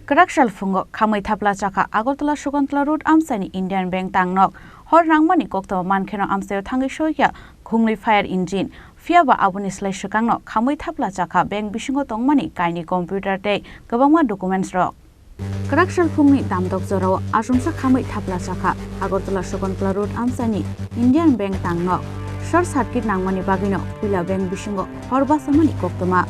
Karakshal fungo khamai thapla chaka Agartala Shokontala Road amsani Indian Bank tangnok hor nangmani kokto mankheno amsayo thangi shoya khungni fire engine fiaba abuni slai shukangno khamai thapla chaka bank bisingo tongmani kaini computer te gabangma documents rok Karakshal fungni damdok jorao asumsa khamai thapla chaka Agartala Shokontala Road amsani Indian Bank tangnok short circuit nangmani bagino pula bank bisingo horbasamani koktoma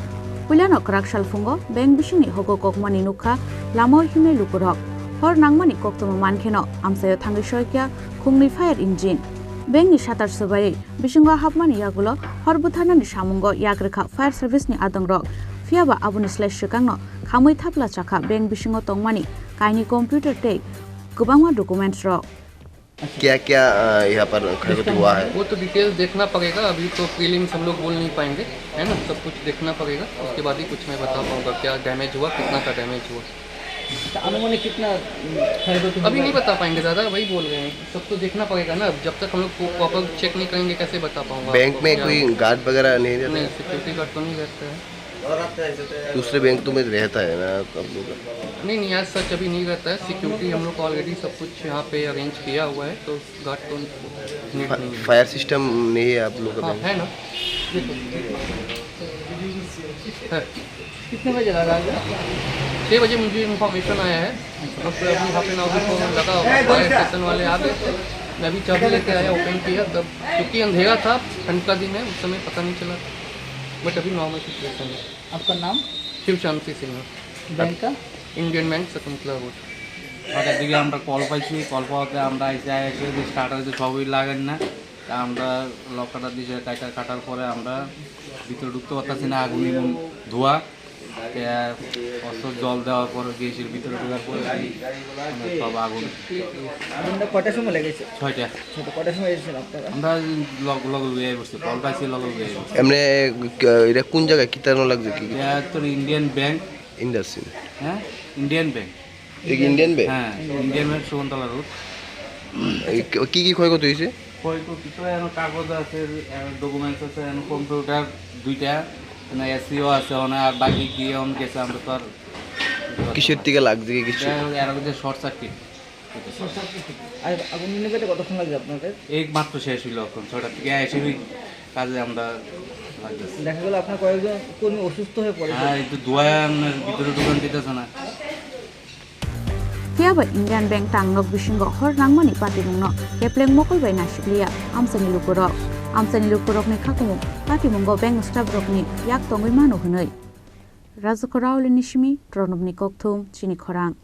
Pulano Karakshal fungo bank bisingni hogo kokmani nukha lamo himne lukurok hor nangmani koktoma mankheno amsayo thangi shoykya khungni fire engine bank ni shatar subai bisingo hapmani yagulo hor buthanani samungo yakrekha fire service ni adongrok fiaba abuni slash shukangno khamui thapla chakha bank bisingo tongmani kaini computer te gubangma documents rok क्या क्या यहाँ पर खर्च हुआ है वो तो details देखना पड़ेगा अभी तो प्रीलिम्स हम लोग बोल नहीं पाएंगे है ना सब कुछ देखना पड़ेगा उसके बाद ही कुछ मैं बता पाऊंगा क्या डैमेज हुआ कितना का डैमेज हुआ अनुमानित कितना अभी नहीं बता पाएंगे दादा वही बोल रहे हैं सब तो देखना पड़ेगा ना जब तक हम लोग प्रॉपर चेक नहीं करेंगे कैसे बता पाऊंगा बैंक में कोई गार्ड वगैरह नहीं रहता नहीं सिक्योरिटी गार्ड तो नहीं रहता है दूसरे बैंक तो में रहता है ना आप लोग नहीं आज सच अभी नहीं रहता है सिक्योरिटी हम लोग ऑलरेडी सब कुछ यहाँ पे अरेंज किया हुआ है तो गार्ड तो नीड नहीं है फायर सिस्टम नहीं है आप लोग का हाँ बैंक है ना देखो है कितने बजे लगा 6 बजे मुझे इन्फॉर्मेशन आया है बस अभी हाफ एन आवर को लगा फायर स्टेशन वाले आ गए मैं अभी चाबी लेके आया ओपन किया तब क्योंकि अंधेरा था ठंड का दिन है उस समय पता नहीं चला बट अभी नॉर्मल सिचुएशन है आपका नाम शिव शांति सिंह बैंक का इंडियन बैंक शकुंतला रोड ওটার দিকে আমরা কল পাইছি কল পাওয়াতে আমরা এসে স্টার্টার যে ছবি লাগেন না তা আমরা লকটা দিয়ে কাটার পরে আমরা ভিতরে ঢুকতে পারতেছি না আগুন ধোয়া জল দেওয়ার পরে গ্যাসের ভিতরে ঢোকার পরে সব আগুন আগুনটা কটার সময় লেগেছে 6টা কটার সময় এসেছেন আপনারা আমরা লগ বিয়ে বসছি কল পাইছি লগ বিয়ে বসছি এমনি এটা কোন জায়গায় কিতানো লাগছে কি তোর ইন্ডিয়ান ব্যাংক ইন্ডাস্ট্রি হ্যাঁ ইন্ডিয়ান ব্যাংক ইন্ডিয়ান ব্যাংক হ্যাঁ ইন্ডিয়ান ব্যাংক শকুন্তলা রোড কি কি ক্ষয়ক্ষতি হয়েছে ক্ষয়ক্ষতি তো এখন কাগজ আছে ডকুমেন্টস আছে কম্পিউটার 2টা এসিও আছে আর বাকি কি এমন গেছে আমরা তো আর কিসের থেকে লাগছে কি কিছু এর আগে শর্ট সার্কিট আর আগুন নিভাতে কতক্ষণ লাগবে আপনাদের এই মাত্র শেষ হইল এখন 6টা থেকে এসে কাজে আমরা লাগতেছি দেখা গেল আপনার কয়েকজন কর্মী অসুস্থ হয়ে পড়ে হ্যাঁ এই তো দোয়ান ভিতরে ঢুকান দিতেছে না Fiaba Indian Bank tangnok bisingo hor nangmani patimungno kepleng mokol bai nasiklia amsani lukurok ni khakumu patimungo bank staff rokni yak tongoi manu hunoi Rajukorao Lenishimi Tronobni Kokthum Chini Khorang